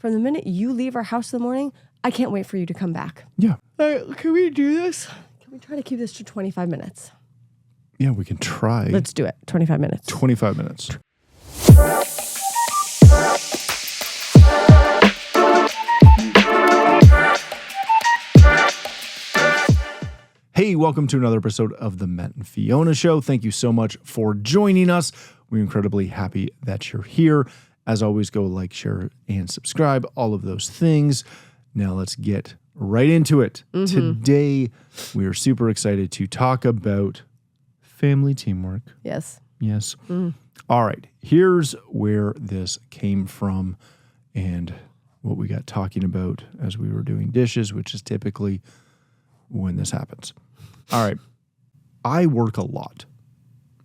from the minute you leave our house in the morning, I can't wait for you to come back. Yeah. All right, can we do this? Can we try to keep this to 25 minutes? Yeah, we can try. Let's do it. 25 minutes. 25 minutes. Hey, welcome to another episode of the Matt and Fiona Show. Thank you so much for joining us. We're incredibly happy that you're here. As always, go like, share, and subscribe, all of those things. Now let's get right into it. Today, we are super excited to talk about family teamwork. Yes. Yes. All right. Here's where this came from and what we got talking about as we were doing dishes, which is typically when this happens. All right. I work a lot,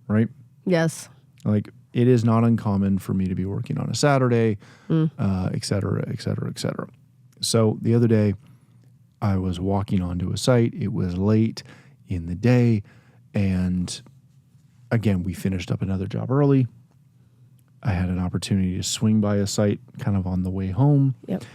right? Yes. Like, it is not uncommon for me to be working on a Saturday, et cetera, et cetera, et cetera. So the other day, I was walking onto a site. It was late in the day. And again, we finished up another job early. I had an opportunity to swing by a site kind of on the way home. Yep.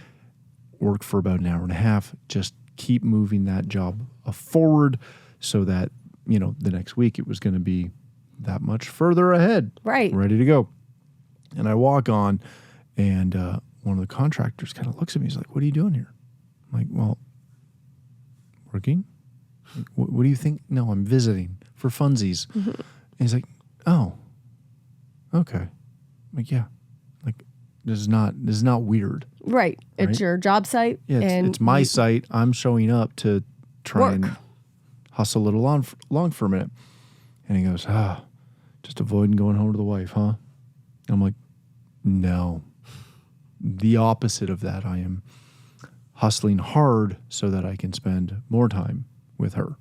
Worked for about an hour and a half. Just keep moving that job forward so that, you know, the next week it was going to be that much further ahead. Right. Ready to go. And I walk on, and one of the contractors kind of looks at me. He's like, "What are you doing here?" I'm like, "Well, working." Like, what do you think? "No, I'm visiting for funsies." And he's like, "Oh, okay." I'm like, "Yeah, like this is not weird." Right. It's Right? your job site. Yeah, and it's my site. I'm showing up to try and Work. hustle it along for a minute. And he goes, just avoiding going home to the wife, huh? I'm like, no. The opposite of that. I am hustling hard so that I can spend more time with her.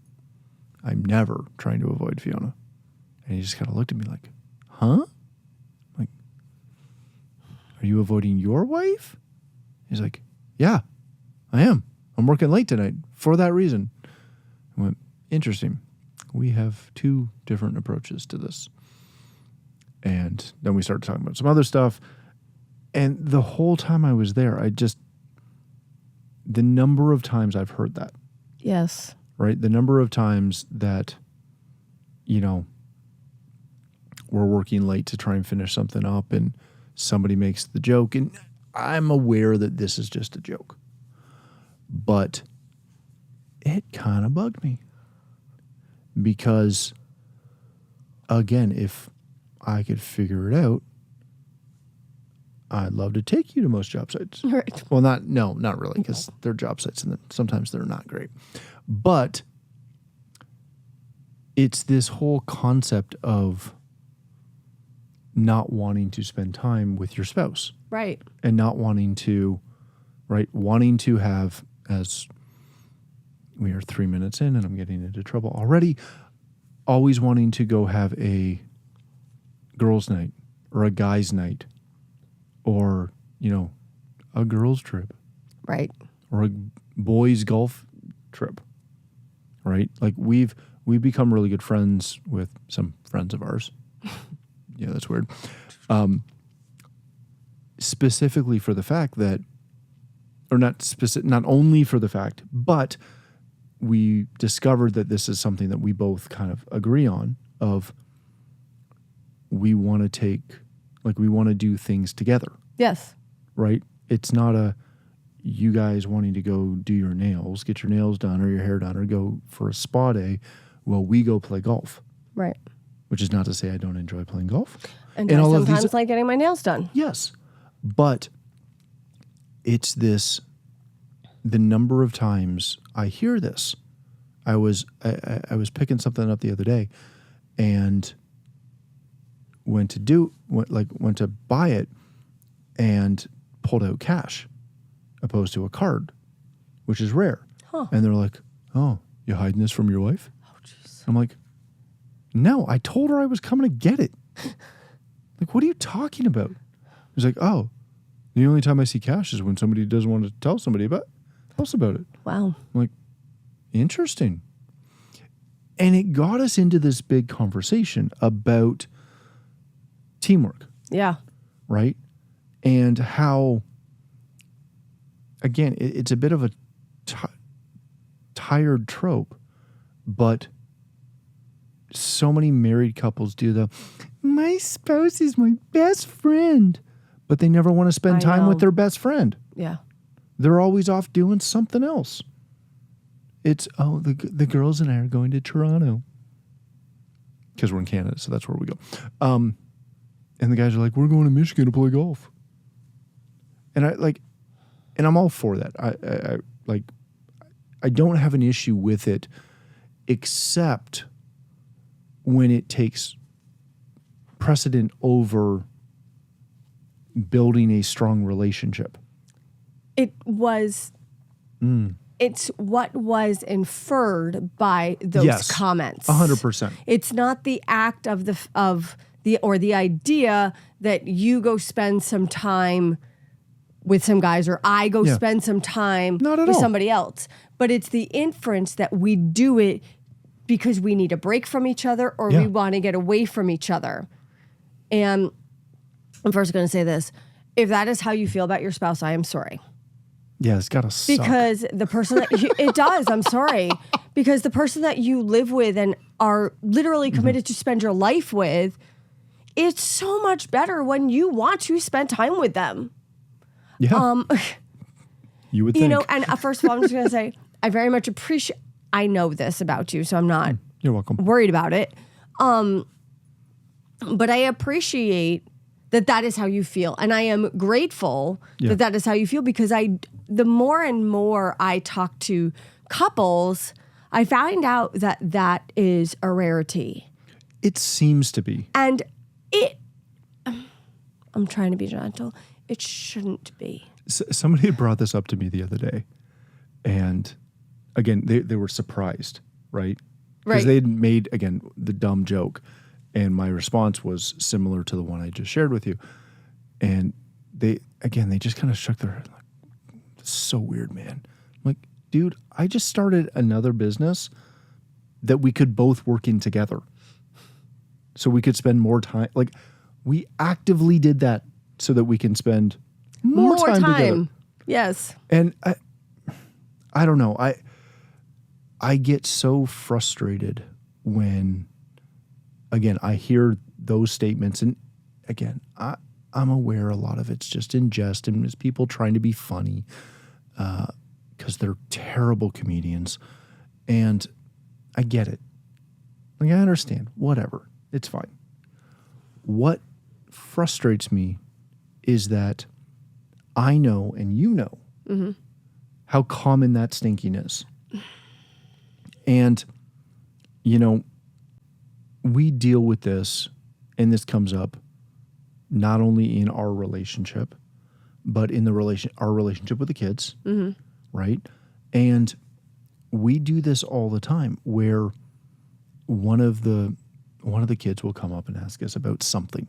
I'm never trying to avoid Fiona. And he just kind of looked at me like, huh? I'm like, are you avoiding your wife? He's like, yeah, I am. I'm working late tonight for that reason. I went, interesting. We have two different approaches to this. And then we started talking about some other stuff. And the whole time I was there, the number of times I've heard that, Yes. right? The number of times that, you know, we're working late to try and finish something up and somebody makes the joke. And I'm aware that this is just a joke. But it kind of bugged me. Because, again, if I could figure it out, I'd love to take you to most job sites. Right. Well, not really, because they're job sites and sometimes they're not great. But it's this whole concept of not wanting to spend time with your spouse. Right. And not wanting to, right, wanting to have, as we are 3 minutes in and I'm getting into trouble already, always wanting to go have a girls' night or a guys' night or, you know, a girls' trip. Right. Or a boys' golf trip, right? Like we've become really good friends with some friends of ours. Yeah, that's weird. Specifically for the fact that, or not only for the fact, but we discovered that this is something that we both kind of agree on, of we want to do things together. Yes. Right? It's not a you guys wanting to go do your nails, get your nails done or your hair done or go for a spa day. Well, we go play golf. Right. Which is not to say I don't enjoy playing golf. And And I all of these- sometimes like getting my nails done. Yes. But it's the number of times I hear this. I was picking something up the other day and went to buy it and pulled out cash opposed to a card, which is rare. Huh. And they're like, "Oh, you hiding this from your wife?" Oh, jeez. I'm like, "No, I told her I was coming to get it." Like, what are you talking about? He's like, "Oh, the only time I see cash is when somebody doesn't want to tell us about it." Wow. I'm like, interesting. And it got us into this big conversation about teamwork, Yeah. right? And how again, it's a bit of a tired trope, but so many married couples do my spouse is my best friend, but they never want to spend time with their best friend. Yeah. They're always off doing something else. It's, the girls and I are going to Toronto. Because we're in Canada, so that's where we go. And the guys are like, we're going to Michigan to play golf. And I'm all for that. I don't have an issue with it, except when it takes precedent over building a strong relationship. It was. It's what was inferred by those comments. 100%. It's not the act of the idea that you go spend some time with some guys or I go spend some time with somebody else. But it's the inference that we do it because we need a break from each other or we want to get away from each other. And I'm first going to say this. If that is how you feel about your spouse, I am sorry. Yeah, it's got to suck. Because the person that it does, I'm sorry. Because the person that you live with and are literally committed to spend your life with, it's so much better when you want to spend time with them. Yeah. You would think. You know, and first of all, I'm just going to say, I very much appreciate, I know this about you, so I'm not You're welcome. worried about it. But I appreciate that is how you feel. And I am grateful that is how you feel because the more and more I talk to couples, I find out that is a rarity. It seems to be. And I'm trying to be gentle. It shouldn't be. Somebody had brought this up to me the other day. And again, they were surprised, right? Because they had made, again, the dumb joke. And my response was similar to the one I just shared with you. And they just kind of shook their head like, "It's so weird, man." I'm like, dude, I just started another business that we could both work in together. So we could spend more time. Like, we actively did that so that we can spend more time together. Yes. And I don't know. I get so frustrated when, again, I hear those statements, and again, I'm aware a lot of it's just in jest and it's people trying to be funny because they're terrible comedians, and I get it. Like, I understand. Whatever. It's fine. What frustrates me is that I know and you know how common that stinking is. And, you know, we deal with this, and this comes up not only in our relationship, but in our relationship with the kids, right? And we do this all the time, where one of the kids will come up and ask us about something,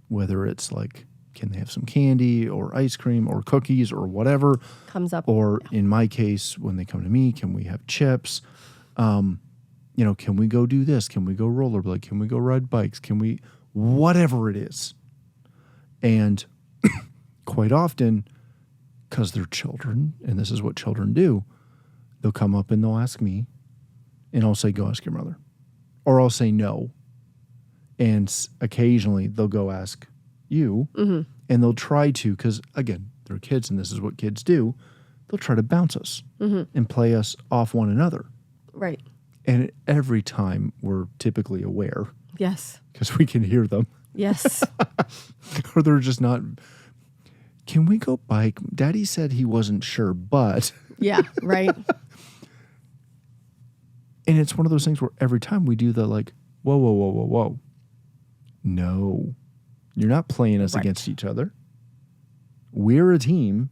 whether it's like, can they have some candy or ice cream or cookies or whatever Comes up, or in my case, when they come to me, can we have chips? You know, can we go do this? Can we go rollerblade? Can we go ride bikes? Can we, whatever it is. And quite often, because they're children, and this is what children do, they'll come up and they'll ask me, and I'll say, go ask your mother. Or I'll say no. And occasionally they'll go ask you, and they'll try to, because again, they're kids, and this is what kids do, they'll try to bounce us and play us off one another. Right. And every time we're typically aware. Yes. Because we can hear them. Yes. Or they're just not. Can we go bike? Daddy said he wasn't sure, but. Yeah, right. And it's one of those things where every time we do the like, whoa, whoa, whoa, whoa, whoa. No, you're not playing us against each other. We're a team,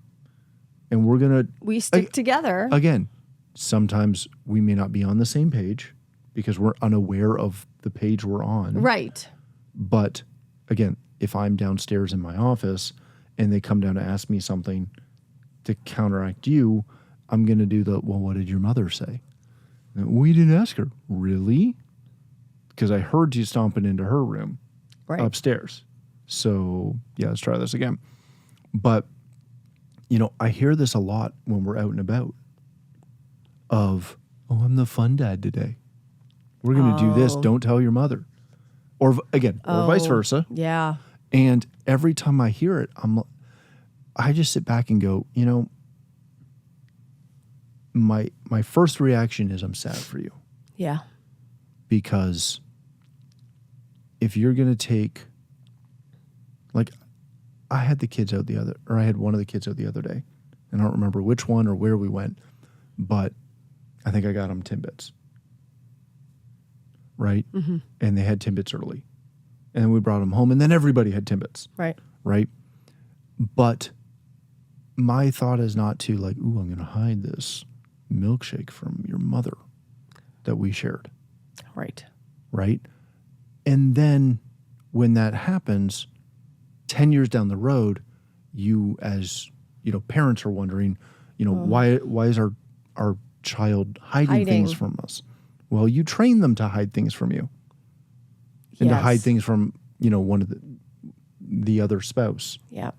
and we're going to. We stick together. Again, sometimes we may not be on the same page because we're unaware of the page we're on. Right. But again, if I'm downstairs in my office and they come down to ask me something to counteract you, I'm going to do well, what did your mother say? We didn't ask her. Really? Because I heard you stomping into her room upstairs. So, yeah, let's try this again. But I hear this a lot when we're out and about of, oh, I'm the fun dad today. We're going to do this. Don't tell your mother. Or vice versa. Yeah. And every time I hear it, I just sit back and go, my first reaction is I'm sad for you. Yeah. Because if you're going to take, like, I had one of the kids out the other day, and I don't remember which one or where we went, but I think I got them Timbits. Right? Mm-hmm. And they had Timbits early. And then we brought them home, and then everybody had Timbits. Right. Right? But my thought is not to like, ooh, I'm going to hide this milkshake from your mother that we shared. Right. Right? And then when that happens, 10 years down the road, you as, parents are wondering, why is our child hiding things from us? Well, you train them to hide things from you. And to hide things from, one of the other spouse. Yeah.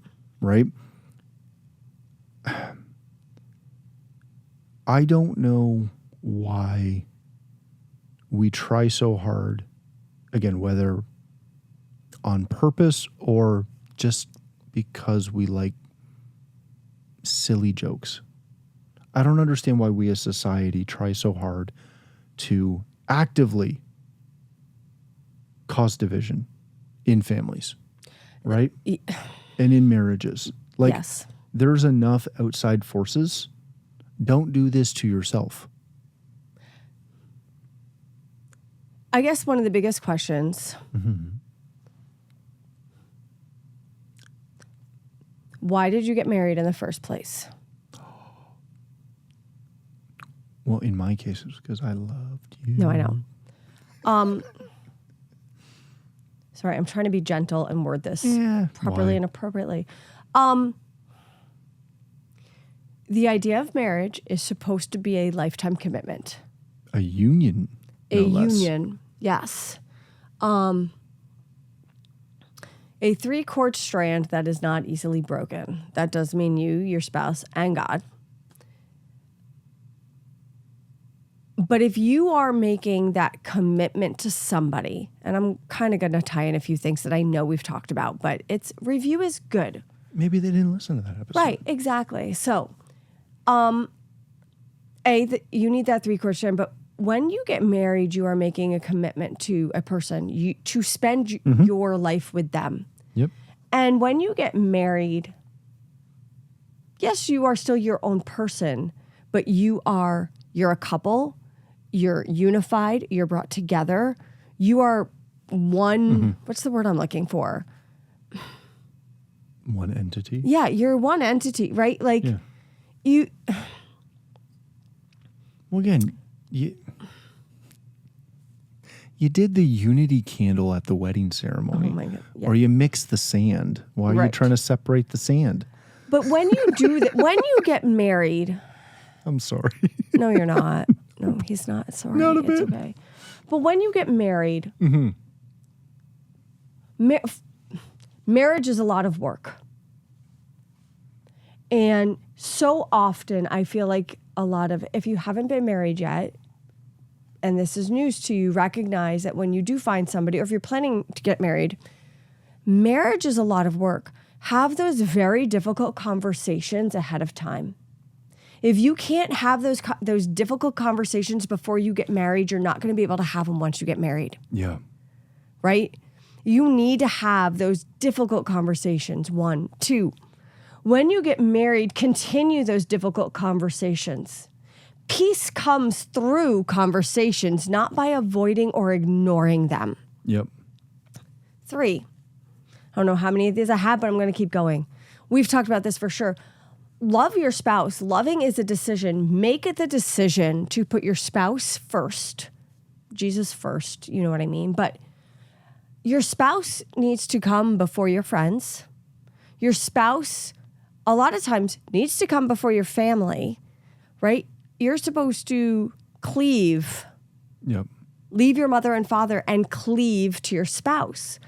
Right? I don't know why we try so hard, again, whether on purpose or just because we like silly jokes. I don't understand why we as society try so hard to actively cause division in families, right? And in marriages. Like, yes. There's enough outside forces. Don't do this to yourself. I guess one of the biggest questions, why did you get married in the first place? Well, in my case, it was because I loved you. No, I know. Sorry, I'm trying to be gentle and word this properly and appropriately. The idea of marriage is supposed to be a lifetime commitment. A union. No less. Union, yes. A 3-cord strand that is not easily broken. That does mean you, your spouse, and God. But if you are making that commitment to somebody, and I'm kind of going to tie in a few things that I know we've talked about, but review is good. Maybe they didn't listen to that episode. Right, exactly. So, you need that 3-cord strand, but when you get married, you are making a commitment to a person, to spend your life with them. Yep. And when you get married, yes, you are still your own person, but you're a couple. You're unified. You're brought together. You are one. What's the word I'm looking for? One entity. Yeah, you're one entity, right? Like you. Well, again, you did the unity candle at the wedding ceremony. Oh my God! Yeah. Or you mix the sand. Why are you trying to separate the sand? But when you do that, when you get married, I'm sorry. No, you're not. No, he's not. Sorry. Not a bit. It's okay. But when you get married, marriage is a lot of work. And so often I feel like if you haven't been married yet, and this is news to you, recognize that when you do find somebody, or if you're planning to get married, marriage is a lot of work. Have those very difficult conversations ahead of time. If you can't have those difficult conversations before you get married, you're not going to be able to have them once you get married. Yeah. Right? You need to have those difficult conversations. 1, 2. When you get married, continue those difficult conversations. Peace comes through conversations, not by avoiding or ignoring them. Yep. 3. I don't know how many of these I have, but I'm going to keep going. We've talked about this for sure. Love your spouse. Loving is a decision. Make it the decision to put your spouse first. Jesus first, you know what I mean? But your spouse needs to come before your friends. Your spouse, a lot of times, needs to come before your family, right? You're supposed to cleave. Yep. Leave your mother and father and cleave to your spouse,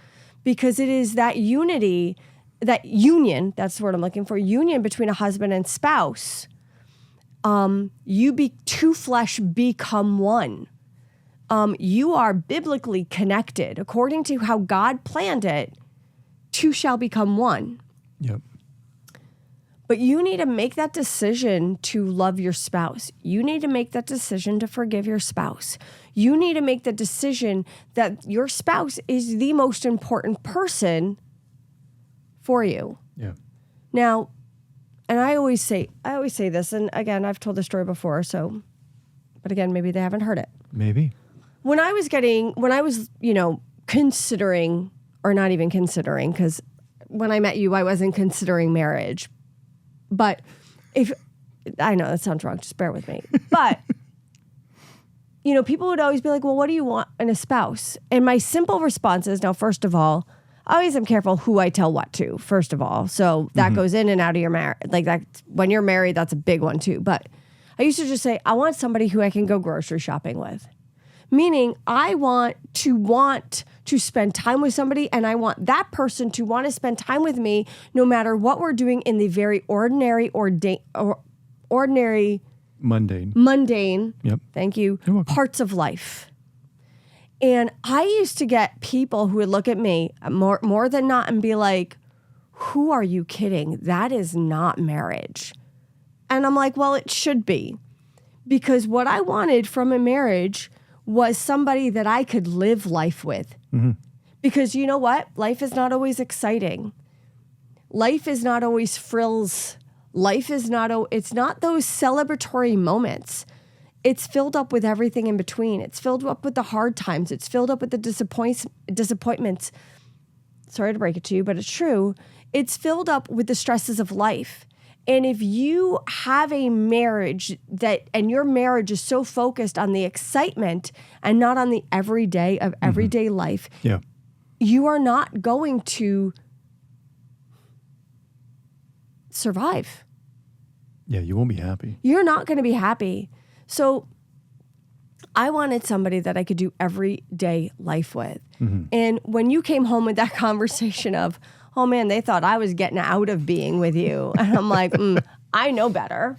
because it is that unity that union, that's the word I'm looking for, union between a husband and spouse, two flesh become one. You are biblically connected. According to how God planned it, two shall become one. Yep. But you need to make that decision to love your spouse. You need to make that decision to forgive your spouse. You need to make the decision that your spouse is the most important person for you. Yeah. Now, and I always say this, and again, I've told the story before, but again, maybe they haven't heard it. Maybe. When I was, considering, or not even considering, because when I met you, I wasn't considering marriage. But I know that sounds wrong, just bear with me. But, people would always be like, well, what do you want in a spouse? And my simple response is, now, first of all, I always am careful who I tell what to, first of all. So that goes in and out of your marriage. Like that, when you're married, that's a big one too. But I used to just say, I want somebody who I can go grocery shopping with. Meaning I want to spend time with somebody, and I want that person to want to spend time with me no matter what we're doing in the very ordinary mundane, yep. Thank you, parts of life. And I used to get people who would look at me more than not and be like, who are you kidding? That is not marriage. And I'm like, well, it should be. Because what I wanted from a marriage was somebody that I could live life with. Mm-hmm. Because you know what? Life is not always exciting. Life is not always frills. Life is not, it's not those celebratory moments. It's filled up with everything in between. It's filled up with the hard times. It's filled up with the disappointments. Sorry to break it to you, but it's true. It's filled up with the stresses of life. And if you have a marriage and your marriage is so focused on the excitement and not on the everyday of everyday life, you are not going to survive. Yeah, you won't be happy. You're not going to be happy. So I wanted somebody that I could do everyday life with. Mm-hmm. And when you came home with that conversation of, oh man, they thought I was getting out of being with you. And I'm like, I know better.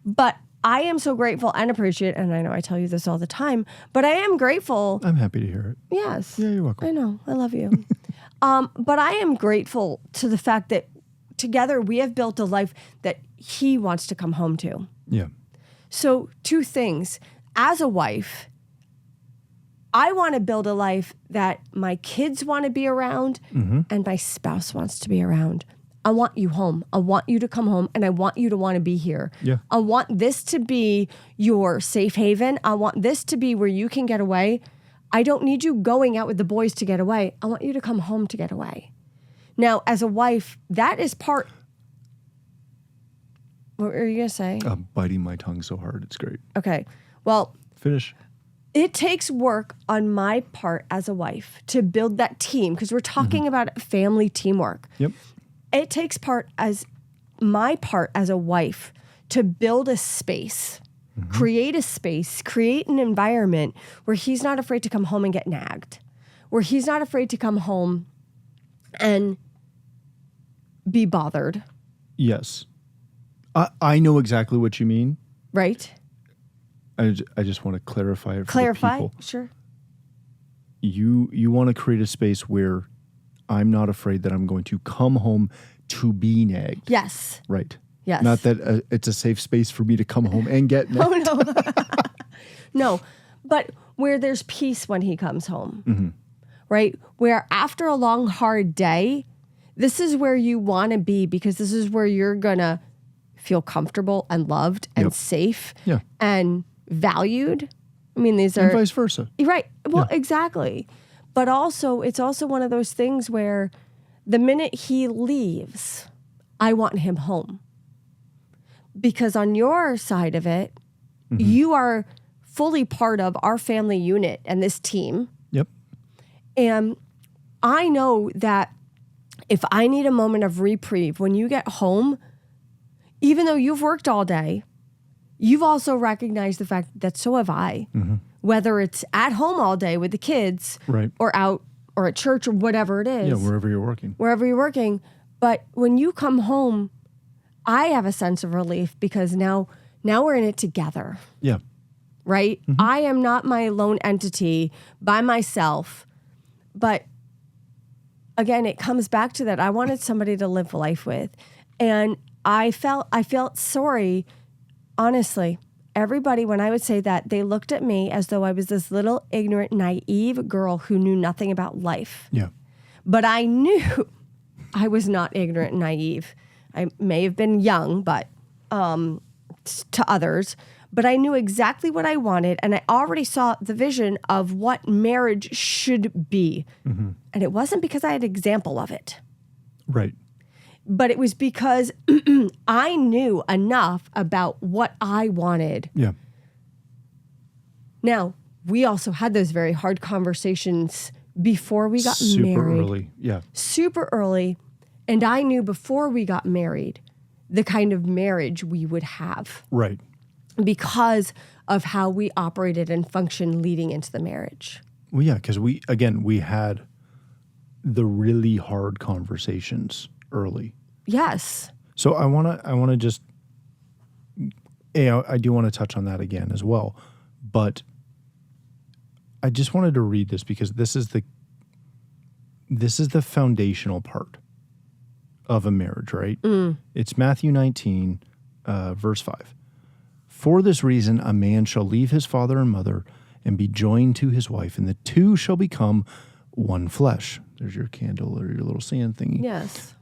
But I am so grateful and appreciate, and I know I tell you this all the time, but I am grateful. I'm happy to hear it. Yes. Yeah, you're welcome. I know. I love you. But I am grateful to the fact that together we have built a life that he wants to come home to. Yeah. So 2 things. As a wife, I want to build a life that my kids want to be around and my spouse wants to be around. I want you home. I want you to come home, and I want you to want to be here. Yeah. I want this to be your safe haven. I want this to be where you can get away. I don't need you going out with the boys to get away. I want you to come home to get away. Now, as a wife, that is part... What were you going to say? I'm biting my tongue so hard. It's great. Okay. Well... Finish. It takes work on my part as a wife to build that team, because we're talking about family teamwork. Yep. It takes my part as a wife to build a space, create an environment where he's not afraid to come home and get nagged, where he's not afraid to come home and be bothered. Yes. I know exactly what you mean. Right? I just want to clarify it for the people. Sure. You want to create a space where I'm not afraid that I'm going to come home to be nagged. Yes. Right. Yes. Not that it's a safe space for me to come home and get nagged. Oh, no. No, but where there's peace when he comes home, right? Where after a long, hard day, this is where you want to be, because this is where you're going to feel comfortable and loved and safe and valued. I mean, these are... And vice versa. Right. Well, exactly. But also, it's also one of those things where the minute he leaves, I want him home. Because on your side of it, you are fully part of our family unit and this team. Yep. And I know that if I need a moment of reprieve, when you get home, even though you've worked all day, you've also recognized the fact that so have I. Whether it's at home all day with the kids or out or at church or whatever it is. Yeah, wherever you're working. Wherever you're working. But when you come home, I have a sense of relief because now we're in it together. Yeah. Right? Mm-hmm. I am not my lone entity by myself. But again, it comes back to that. I wanted somebody to live life with. And I felt sorry, honestly. Everybody, when I would say that, they looked at me as though I was this little ignorant, naive girl who knew nothing about life. Yeah. But I knew I was not ignorant and naive. I may have been young, but to others, but I knew exactly what I wanted, and I already saw the vision of what marriage should be. Mm-hmm. And it wasn't because I had an example of it. Right. But it was because I knew enough about what I wanted. Yeah. Now, we also had those very hard conversations before we got married. Super early, yeah. Super early. And I knew before we got married the kind of marriage we would have. Right. Because of how we operated and functioned leading into the marriage. Well, yeah, because we had the really hard conversations early. Yes. So I want to just, I do want to touch on that again as well, but I just wanted to read this because this is the foundational part of a marriage, right? Mm. It's Matthew 19, verse 5. For this reason, a man shall leave his father and mother and be joined to his wife, and the two shall become one flesh. There's your candle or your little sand thingy. Yes.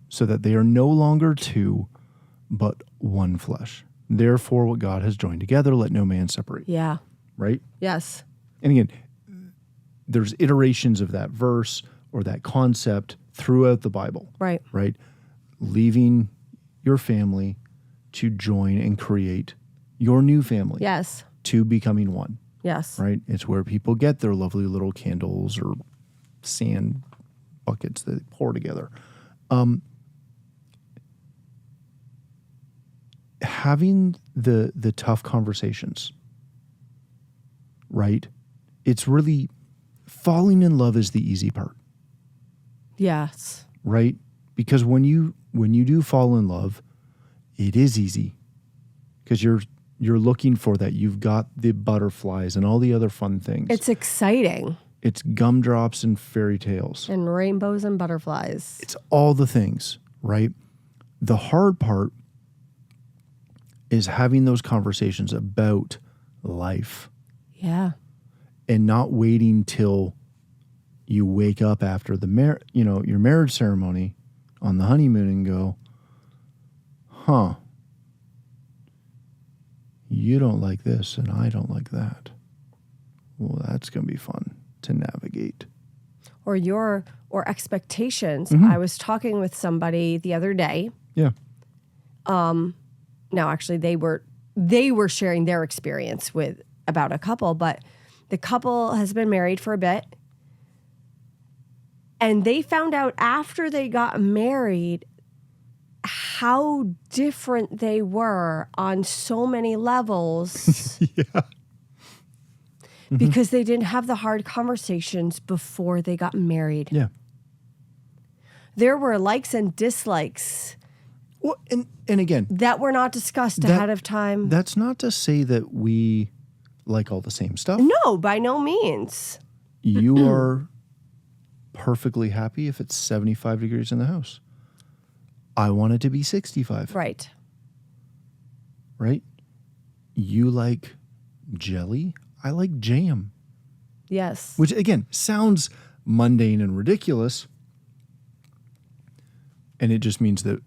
So that they are no longer two, but one flesh. Therefore, what God has joined together, let no man separate. Yeah. Right? Yes. And again, there's iterations of that verse or that concept throughout the Bible. Right. Right? Leaving your family to join and create your new family. Yes. To becoming one. Yes. Right? It's where people get their lovely little candles or sand buckets that they pour together. Having the tough conversations, right? It's really falling in love is the easy part. Yes. Right? Because when you do fall in love, it is easy because you're looking for that. You've got the butterflies and all the other fun things. It's exciting. It's gumdrops and fairy tales. And rainbows and butterflies. It's all the things, right? The hard part is having those conversations about life. Yeah. And not waiting till you wake up after your marriage ceremony on the honeymoon and go, you don't like this and I don't like that. Well, that's going to be fun to navigate. Or expectations. Mm-hmm. I was talking with somebody the other day. Yeah. Now actually they were sharing their experience about a couple, but the couple has been married for a bit. And they found out after they got married how different they were on so many levels. Yeah. Mm-hmm. Because they didn't have the hard conversations before they got married. Yeah. There were likes and dislikes. Well, and again, that were not discussed ahead of time. That's not to say that we like all the same stuff. No, by no means. You are perfectly happy if it's 75 degrees in the house. I want it to be 65. Right. Right? You like jelly? I like jam. Yes. Which, again, sounds mundane and ridiculous. And it just means that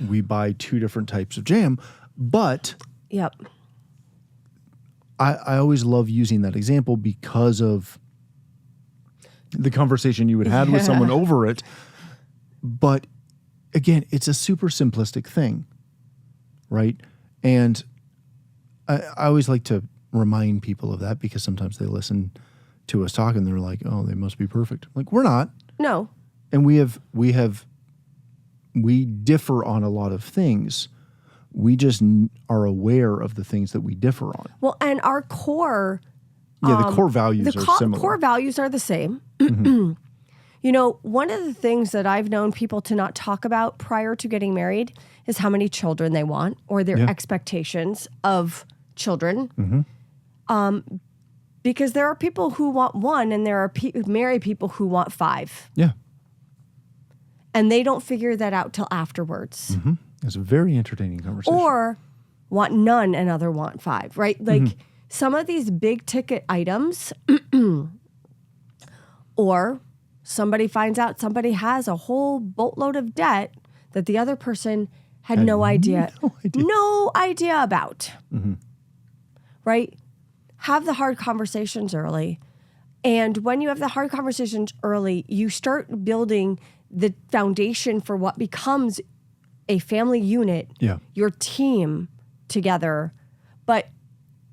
we buy two different types of jam. But yep. I always love using that example because of the conversation you had had with someone over it. But again, it's a super simplistic thing, right? And I always like to remind people of that because sometimes they listen to us talk and they're like, oh, they must be perfect. Like, we're not. No. And we differ on a lot of things. We just are aware of the things that we differ on. Well, and our core... the core values are similar. Core values are the same. Mm-hmm. One of the things that I've known people to not talk about prior to getting married is how many children they want or their expectations of children. Because there are people who want one and there are married people who want 5. Yeah. And they don't figure that out till afterwards. It's a very entertaining conversation. Or want none and other want 5, right? Like some of these big ticket items or somebody finds out somebody has a whole boatload of debt that the other person had no idea about. Right? Have the hard conversations early. And when you have the hard conversations early, you start building the foundation for what becomes a family unit, your team together. But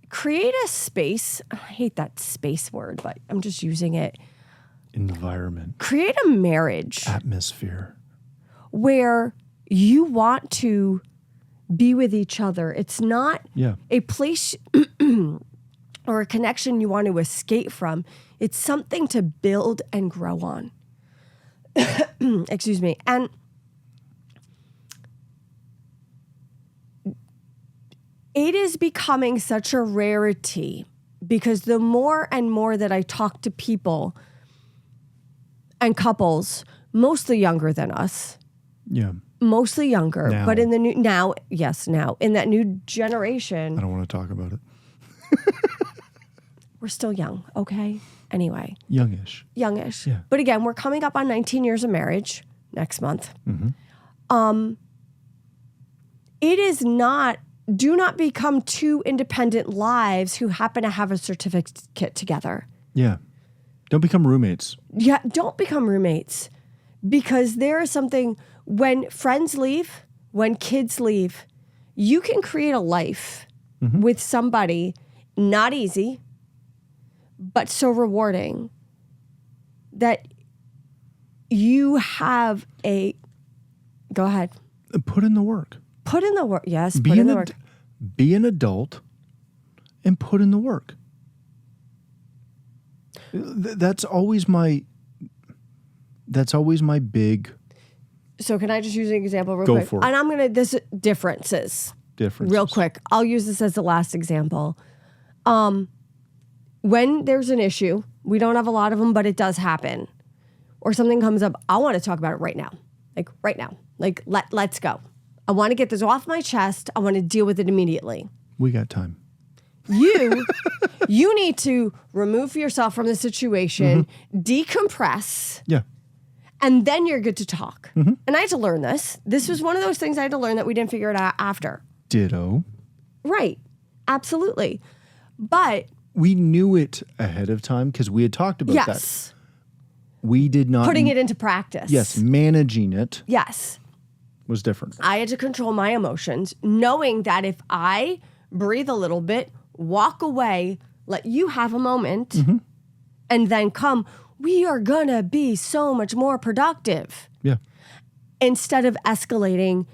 create a space. I hate that space word, but I'm just using it. Environment. Create a marriage. Atmosphere. Where you want to be with each other. It's not a place or a connection you want to escape from. It's something to build and grow on. Excuse me. And it is becoming such a rarity because the more and more that I talk to people and couples, mostly younger than us. Yeah. Mostly younger. Now. But in the new, now, in that new generation. I don't want to talk about it. We're still young, okay? Anyway. Youngish. Yeah. But again, we're coming up on 19 years of marriage next month. It is not, do not become 2 independent lives who happen to have a certificate together. Yeah. Don't become roommates. Yeah, don't become roommates. Because there is something, when friends leave, when kids leave, you can create a life with somebody, not easy, but so rewarding that you have go ahead. Put in the work. Put in the work. Yes, put in the work. Be an adult and put in the work. That's always my big. So can I just use an example real Go quick? for it. And I'm going to, differences. Real quick. I'll use this as the last example. When there's an issue, we don't have a lot of them, but it does happen. Or something comes up, I want to talk about it right now. Like right now. Like let's go. I want to get this off my chest. I want to deal with it immediately. We got time. You need to remove yourself from the situation, decompress. Yeah. And then you're good to talk. And I had to learn this. This was one of those things I had to learn that we didn't figure it out after. Ditto. Right. Absolutely. But we knew it ahead of time because we had talked about that. We did not. Putting it into practice. Yes. Managing it. Yes. Was different. I had to control my emotions, knowing that if I breathe a little bit, walk away, let you have a moment, and then come, we are going to be so much more productive. Yeah. Instead of escalating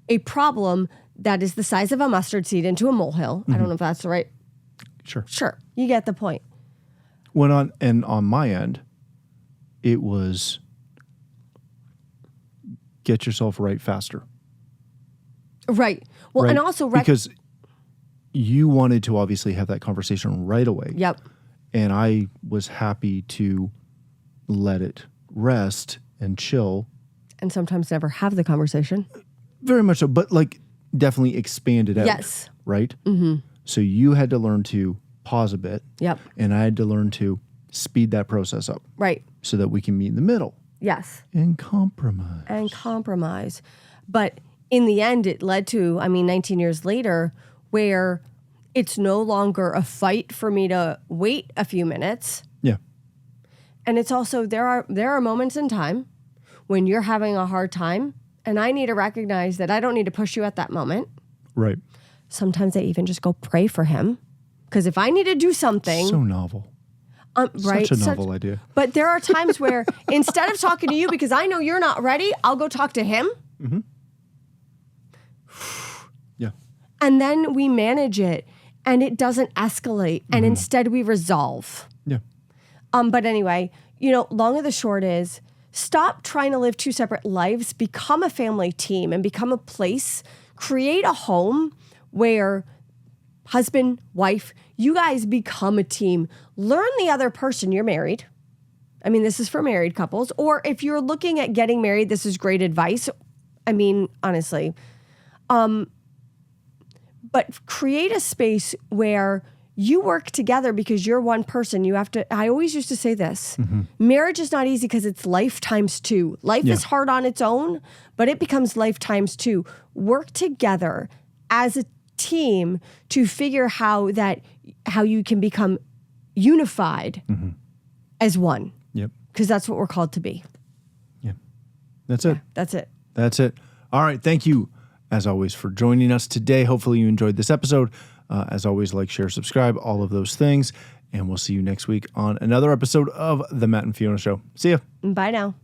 a problem that is the size of a mustard seed into a molehill. I don't know if that's the right. Sure. You get the point. On my end, it was get yourself right faster. Right. Well, and also because you wanted to obviously have that conversation right away. Yep. And I was happy to let it rest and chill. And sometimes never have the conversation. Very much so, but like definitely expand it out. Yes. Right? So you had to learn to pause a bit. Yep. And I had to learn to speed that process up. Right. So that we can meet in the middle. Yes. And compromise. But in the end, it led to, 19 years later, where it's no longer a fight for me to wait a few minutes. Yeah. And it's also, there are moments in time when you're having a hard time, and I need to recognize that I don't need to push you at that moment. Right. Sometimes I even just go pray for him. Because if I need to do something... So novel. Right? Such a novel idea. But there are times where instead of talking to you because I know you're not ready, I'll go talk to him. Yeah. And then we manage it and it doesn't escalate. And instead we resolve. Yeah. But anyway, long of the short is stop trying to live two separate lives, become a family team and become a place, create a home where husband, wife, you guys become a team. Learn the other person. You're married. I mean, this is for married couples. Or if you're looking at getting married, this is great advice. I mean, honestly. But create a space where you work together because you're one person. You have to, I always used to say this, marriage is not easy because it's life times two. Life is hard on its own, but it becomes life times two. Work together as a team to figure how you can become unified as one. Yep. Because that's what we're called to be. Yeah. That's it. That's it. That's it. All right. Thank you, as always, for joining us today. Hopefully you enjoyed this episode. As always, like, share, subscribe, all of those things. And we'll see you next week on another episode of The Matt and Fiona Show. See ya. Bye now.